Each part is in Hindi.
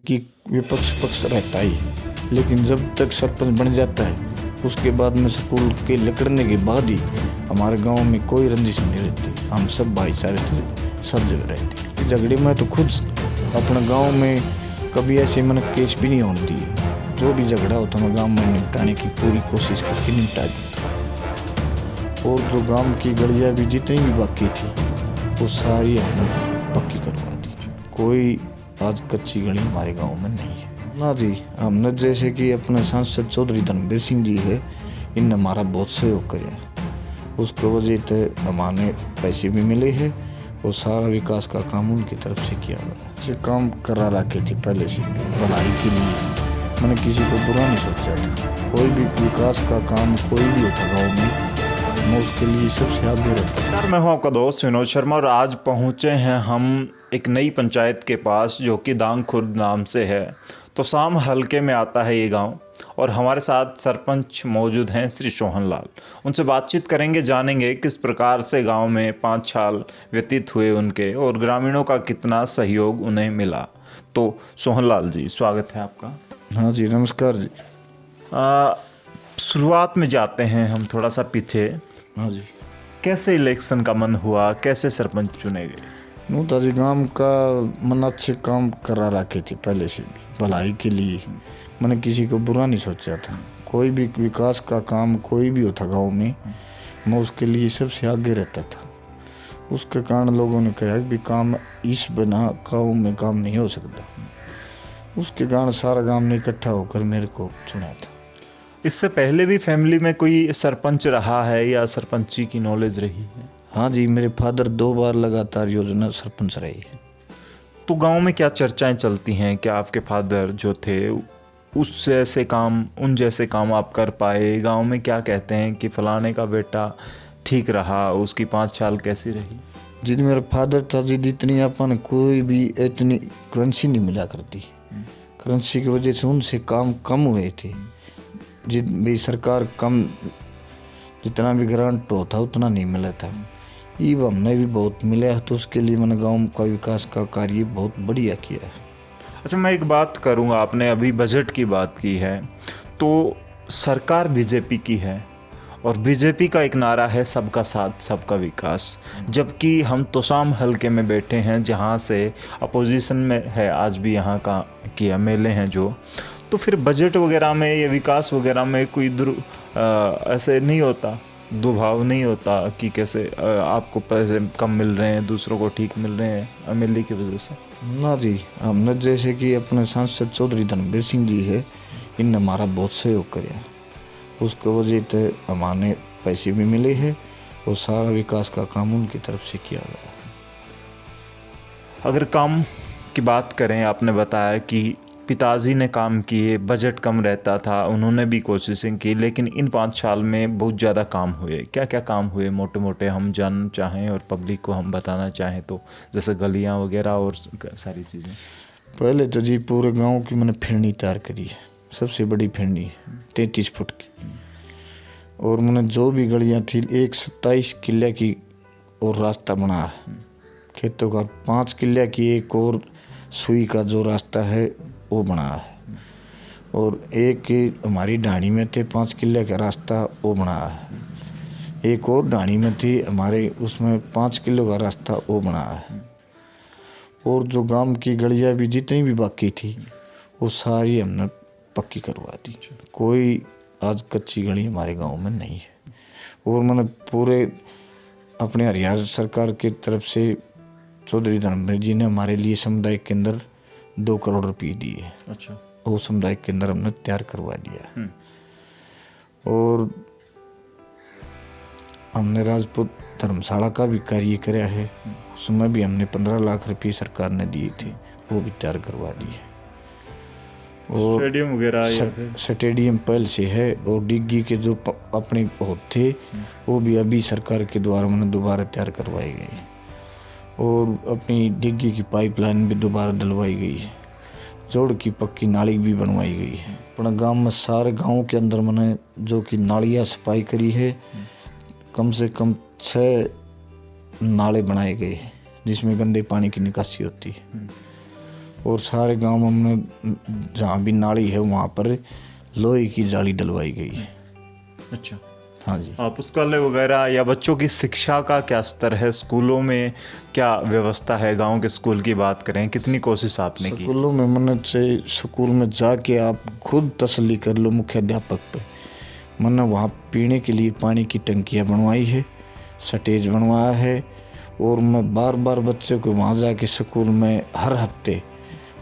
कि विपक्ष पक्ष रहता ही, लेकिन जब तक सरपंच बन जाता है उसके बाद में स्कूल के लकड़ने के बाद ही हमारे गांव में कोई रंजिश नहीं रहती। हम सब भाईचारे थे, सब जगह रहते। झगड़े में तो खुद अपने गांव में कभी ऐसे मन केस भी नहीं होने दिए। जो भी झगड़ा होता मैं गांव में निपटाने की पूरी कोशिश करके निपटा देता। और जो गांव की गलियां भी जितनी भी बाकी थी वो सारी हमने पक्की करवा दी। कोई आज कच्ची गली हमारे गांव में नहीं है ना जी। हमने जैसे कि अपने सांसद चौधरी धर्मवीर सिंह जी है, इनने हमारा बहुत सहयोग किया। उसके वजह से हमारे पैसे भी मिले हैं और सारा विकास का काम उनकी तरफ से किया गया। अच्छे काम करा रखे थे पहले से भलाई के लिए। मैंने किसी को बुरा नहीं सोचा था। कोई भी विकास का काम कोई भी होता गाँव में मैं उसके लिए सबसे आगे रहता। मैं हूं आपका दोस्त विनोद शर्मा और आज पहुंचे हैं हम एक नई पंचायत के पास जो कि दांग खुर्द नाम से है। तो शाम हलके में आता है ये गांव और हमारे साथ सरपंच मौजूद हैं श्री सोहन लाल। उनसे बातचीत करेंगे, जानेंगे किस प्रकार से गांव में 5 साल व्यतीत हुए उनके और ग्रामीणों का कितना सहयोग उन्हें मिला। तो सोहन लाल जी, स्वागत है आपका। हाँ जी, नमस्कार जी। शुरुआत में जाते हैं हम थोड़ा सा पीछे। हाँ जी, कैसे इलेक्शन का मन हुआ, कैसे सरपंच चुने गए? नूता जी गांव का मन अच्छे काम करा रखे थे पहले से भी भलाई के लिए। मैंने किसी को बुरा नहीं सोचा था। कोई भी विकास का काम कोई भी होता गांव में मैं उसके लिए सबसे आगे रहता था। उसके कारण लोगों ने कहा कि काम इस बिना गाँव में काम नहीं हो सकता। उसके कारण सारा गांव ने इकट्ठा होकर मेरे को चुना था। इससे पहले भी फैमिली में कोई सरपंच रहा है या सरपंची की नॉलेज रही है? हाँ जी, मेरे फादर 2 बार लगातार योजना सरपंच रहे हैं। तो गांव में क्या चर्चाएं चलती हैं? क्या आपके फादर जो थे उन जैसे काम आप कर पाए? गांव में क्या कहते हैं कि फलाने का बेटा ठीक रहा, उसकी 5 साल कैसी रही? जी, मेरा फादर था जी, इतनी अपन कोई भी इतनी करेंसी नहीं मिला करती। करेंसी की वजह से उनसे काम कम हुए थे। जिन भी सरकार कम जितना भी ग्रांट होता उतना नहीं मिला था। ये हमने भी बहुत मिला है, तो उसके लिए मैंने गांव का विकास का कार्य बहुत बढ़िया किया है। अच्छा, मैं एक बात करूंगा, आपने अभी बजट की बात की है, तो सरकार बीजेपी की है और बीजेपी का एक नारा है सबका साथ सबका विकास, जबकि हम तोशाम हलके में बैठे हैं जहां से अपोजिशन में है आज भी यहाँ का कि एमएलए हैं जो। तो फिर बजट वगैरह में या विकास वगैरह में कोई ऐसे नहीं होता, दुभाव नहीं होता कि कैसे आपको पैसे कम मिल रहे हैं, दूसरों को ठीक मिल रहे हैं एमएलए की वजह से? ना जी, हमने जैसे कि अपने सांसद चौधरी धर्मवीर सिंह जी है, इनने हमारा बहुत सहयोग किया। उसके वजह से हमारे पैसे भी मिले हैं और सारा विकास का काम उनकी तरफ से किया गया। अगर काम की बात करें, आपने बताया कि पिताजी ने काम किए, बजट कम रहता था, उन्होंने भी कोशिशें की, लेकिन इन 5 साल में बहुत ज़्यादा काम हुए। क्या क्या काम हुए मोटे मोटे हम जानना चाहें और पब्लिक को हम बताना चाहें तो? जैसे गलियां वगैरह और सारी चीज़ें। पहले तो जी पूरे गांव की मैंने फिरनी तैयार करी है, सबसे बड़ी फिरनी 33 फुट की। और मैंने जो भी गलियां थी 27 किले की और रास्ता बना है खेतों का। 5 किले की एक और सुई का जो रास्ता है वो बना है। और एक हमारी ढाणी में थे 5 किले का रास्ता, वो बना है। एक और ढाणी में थी हमारे, उसमें 5 किलो का रास्ता, वो बना है। और जो गांव की गलियां भी जितनी भी बाकी थी वो सारी हमने पक्की करवा दी। कोई आज कच्ची गली हमारे गांव में नहीं है। और मैंने पूरे अपने हरियाणा सरकार की तरफ से चौधरी धर्मवीर जी ने हमारे लिए समुदाय के अंदर 2 करोड़ रुपये दिए। अच्छा। वो समुदाय के अंदर हमने तैयार करवा दिया। और हमने राजपूत धर्मशाला का भी कार्य किया है, उसमें भी हमने 15 लाख रुपये सरकार ने दिए थे, वो भी तैयार करवा दिए। और स्टेडियम वगैरह स्टेडियम पहले से है। और डिग्गी के जो अपने होते थे वो भी अभी सरकार के द्वारा मैंने दोबारा तैयार करवाए गए। और अपनी डिग्गी की पाइपलाइन भी दोबारा डलवाई गई है। जोड़ की पक्की नाली भी बनवाई गई है। अपना गांव में सारे गांव के अंदर मैंने जो कि नालियाँ सफाई करी है, कम से कम 6 नाले बनाए गए जिसमें गंदे पानी की निकासी होती है। और सारे गांव में हमने जहाँ भी नाली है वहाँ पर लोहे की जाली डलवाई गई है। अच्छा। हाँ जी। पुस्तकालय वगैरह या बच्चों की शिक्षा का क्या स्तर है, स्कूलों में क्या व्यवस्था है? गांव के स्कूल की बात करें, कितनी कोशिश आपने की? स्कूलों में मैंने से स्कूल में जाके आप खुद तसल्ली कर लो मुख्याध्यापक पे। मैंने वहाँ पीने के लिए पानी की टंकियाँ बनवाई है, स्टेज बनवाया है, और मैं बार बार बच्चों को वहाँ जाके स्कूल में हर हफ्ते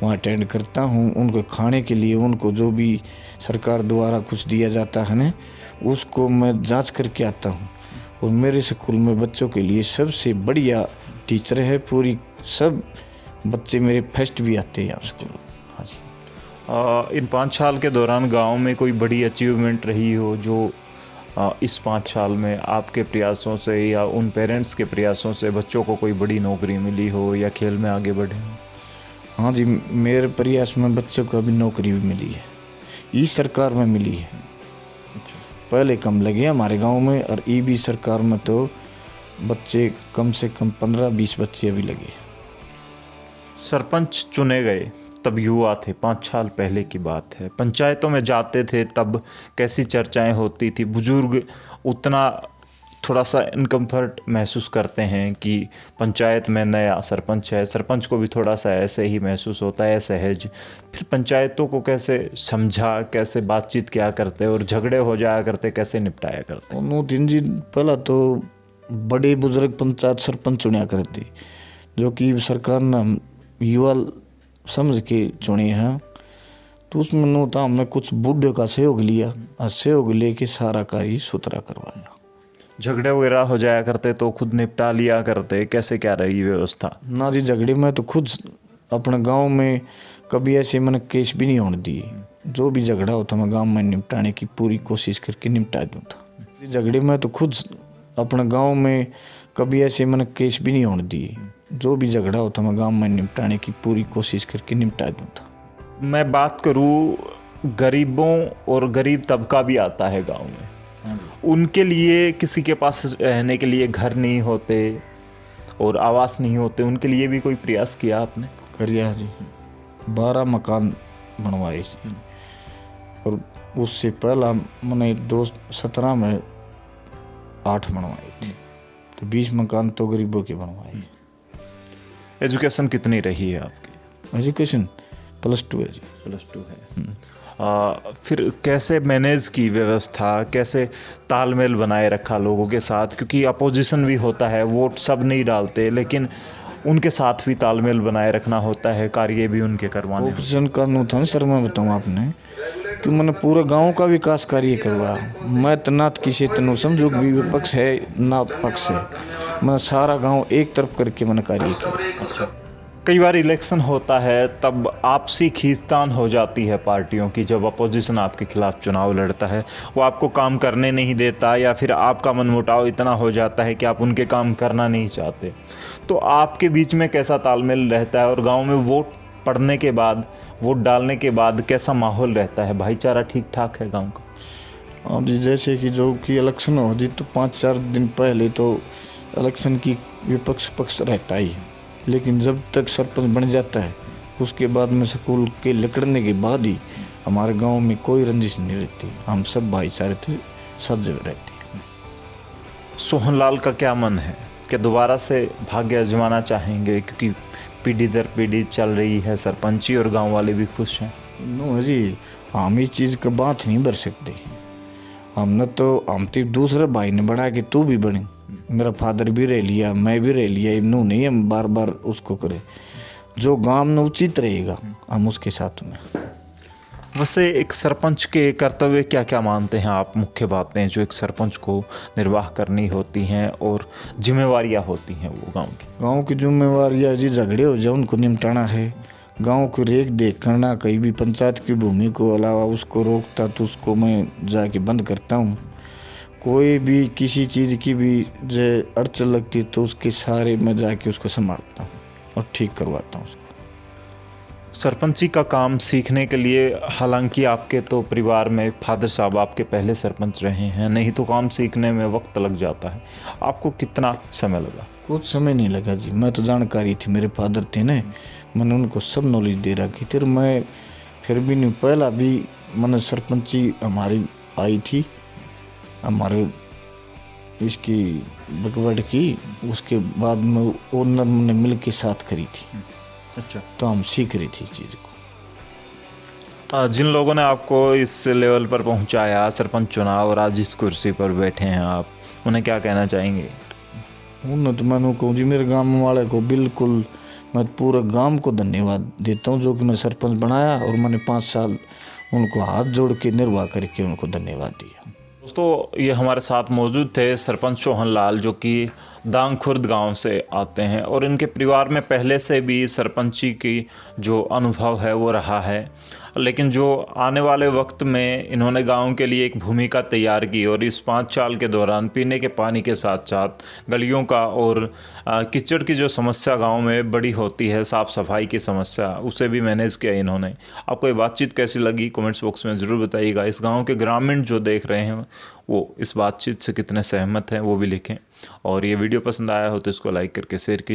वहाँ अटेंड करता हूँ। उनको खाने के लिए उनको जो भी सरकार द्वारा कुछ दिया जाता है ना, उसको मैं जांच करके आता हूँ। और मेरे स्कूल में बच्चों के लिए सबसे बढ़िया टीचर है, पूरी सब बच्चे मेरे फर्स्ट भी आते हैं यहाँ स्कूल। हाँ जी। इन 5 साल के दौरान गांव में कोई बड़ी अचीवमेंट रही हो जो इस 5 साल में आपके प्रयासों से या उन पेरेंट्स के प्रयासों से बच्चों को कोई बड़ी नौकरी मिली हो या खेल में आगे बढ़े हो? हाँ जी, मेरे प्रयास में बच्चों को अभी नौकरी भी मिली है, ई सरकार में मिली है। अच्छा। पहले कम लगे हमारे गांव में, और ई भी सरकार में तो बच्चे कम से कम 15-20 बच्चे अभी लगे। सरपंच चुने गए तब युवा थे, 5 साल पहले की बात है। पंचायतों में जाते थे तब कैसी चर्चाएं होती थी? बुजुर्ग उतना थोड़ा सा इनकम्फर्ट महसूस करते हैं कि पंचायत में नया सरपंच है, सरपंच को भी थोड़ा सा ऐसे ही महसूस होता है सहज। फिर पंचायतों को कैसे समझा, कैसे बातचीत किया करते और झगड़े हो जाया करते कैसे निपटाया करते? 3 दिन पहला तो बड़े बुजुर्ग पंचायत सरपंच चुनिया करते, जो कि सरकार ने युवा समझ के चुने हैं। तो उसमें नो था हमने कुछ बूढ़े का सहयोग लिया, और सहयोग लेके सारा कार्य सुथरा करवाया। झगड़े वगैरह हो जाया करते तो खुद निपटा लिया करते, कैसे क्या रही व्यवस्था? ना जी, झगड़े में तो खुद अपने गांव में कभी ऐसे मैंने केस भी नहीं होने दिए। जो भी झगड़ा होता मैं गांव में निपटाने की पूरी कोशिश करके निपटा दूँ था। झगड़े में तो खुद अपने गांव में कभी ऐसे मैंने केस भी नहीं होने दिए। जो भी झगड़ा होता मैं गांव में निपटाने की पूरी कोशिश करके निपटा दूँ था। मैं बात करूँ, गरीबों और गरीब तबका भी आता है गांव में, उनके लिए किसी के पास रहने के लिए घर नहीं होते और आवास नहीं होते, उनके लिए भी कोई प्रयास किया आपने? करिया जी, 12 मकान बनवाए थे, और उससे पहला मैंने 2017 में 8 बनवाए थे, तो 20 मकान तो गरीबों के बनवाए। एजुकेशन कितनी रही है आपकी? एजुकेशन +2 है जी। +2 है। फिर कैसे मैनेज की व्यवस्था, कैसे तालमेल बनाए रखा लोगों के साथ? क्योंकि अपोजिशन भी होता है, वोट सब नहीं डालते, लेकिन उनके साथ भी तालमेल बनाए रखना होता है, कार्य भी उनके करवाने। अपोजिशन का नो था सर, मैं बताऊँ आपने कि मैंने पूरे गांव का विकास कार्य करवाया। मैं तना किसी तनु समझो भी विपक्ष है ना पक्ष है, मैं सारा गाँव एक तरफ करके मैंने कार्य किया। अच्छा। कई बार इलेक्शन होता है तब आपसी खींचतान हो जाती है पार्टियों की, जब अपोजिशन आपके खिलाफ चुनाव लड़ता है, वो आपको काम करने नहीं देता या फिर आपका मनमुटाव इतना हो जाता है कि आप उनके काम करना नहीं चाहते। तो आपके बीच में कैसा तालमेल रहता है और गांव में वोट पड़ने के बाद, वोट डालने के बाद कैसा माहौल रहता है? भाईचारा ठीक ठाक है गाँव का? अब जैसे कि जो कि इलेक्शन हो जी, तो 5-4 दिन पहले तो इलेक्शन की विपक्ष पक्ष रहता ही है, लेकिन जब तक सरपंच बन जाता है उसके बाद में स्कूल के लकड़ने के बाद ही हमारे गांव में कोई रंजिश नहीं रहती। हम सब भाईचारे थे, सब जगह रहते हैं। सोहनलाल का क्या मन है कि दोबारा से भाग्य आजमाना चाहेंगे? क्योंकि पीढ़ी दर पीढ़ी चल रही है सरपंची और गांव वाले भी खुश हैं। नो जी, हम इस चीज़ का बात नहीं बढ़ सकते। हम तो दूसरे भाई ने बढ़ा के तू भी बने, मेरा फादर भी रह लिया, मैं भी रह लिया, इन्हों नहीं हम बार बार उसको करे। जो गांव में उचित रहेगा हम उसके साथ में। वैसे एक सरपंच के कर्तव्य क्या क्या मानते हैं आप? मुख्य बातें जो एक सरपंच को निर्वाह करनी होती हैं और जिम्मेवारियां होती हैं वो गांव की जिम्मेवारियाँ जी, झगड़े हो जाए उनको निपटाना है, गांव को रेख देख करना। कहीं भी पंचायत की भूमि को अलावा उसको रोकता तो उसको मैं जाके बंद करता हूँ। कोई भी किसी चीज़ की भी जो अड़चन लगती तो उसके सारे मैं जाके उसको संभालता हूँ और ठीक करवाता हूँ उसको। सरपंची का काम सीखने के लिए, हालांकि आपके तो परिवार में फादर साहब आपके पहले सरपंच रहे हैं, नहीं तो काम सीखने में वक्त लग जाता है। आपको कितना समय लगा? कुछ समय नहीं लगा जी, मैं तो जानकारी थी, मेरे फादर थे ना, मैंने उनको सब नॉलेज दे रखी थी। मैं फिर भी नहीं, पहला भी मैंने सरपंची हमारी आई थी हमारे इसकी बगवड़ की, उसके बाद में ओनर ने मिल के साथ करी थी। अच्छा, तो हम सीख रही थी चीज़ को। जिन लोगों ने आपको इस लेवल पर पहुंचाया, सरपंच चुना और आज इस कुर्सी पर बैठे हैं आप, उन्हें क्या कहना चाहेंगे? उन्हें तो मैंने कहूँ जी, मेरे गांव वाले को बिल्कुल मैं पूरे गांव को धन्यवाद देता हूँ, जो कि मैं सरपंच बनाया और मैंने 5 साल उनको हाथ जोड़ के निर्वाह करके उनको धन्यवाद दिया। दोस्तों, ये हमारे साथ मौजूद थे सरपंच सोहन लाल, जो कि दांग खुर्द गांव से आते हैं और इनके परिवार में पहले से भी सरपंची की जो अनुभव है वो रहा है, लेकिन जो आने वाले वक्त में इन्होंने गांव के लिए एक भूमिका तैयार की और इस 5 साल के दौरान पीने के पानी के साथ साथ गलियों का और कीचड़ की जो समस्या गांव में बड़ी होती है, साफ़ सफाई की समस्या, उसे भी मैनेज किया इन्होंने। आपको ये बातचीत कैसी लगी कमेंट्स बॉक्स में ज़रूर बताइएगा। इस गांव के ग्रामीण जो देख रहे हैं वो इस बातचीत से कितने सहमत हैं वो भी लिखें, और ये वीडियो पसंद आया हो तो इसको लाइक करके शेयर कीजिए।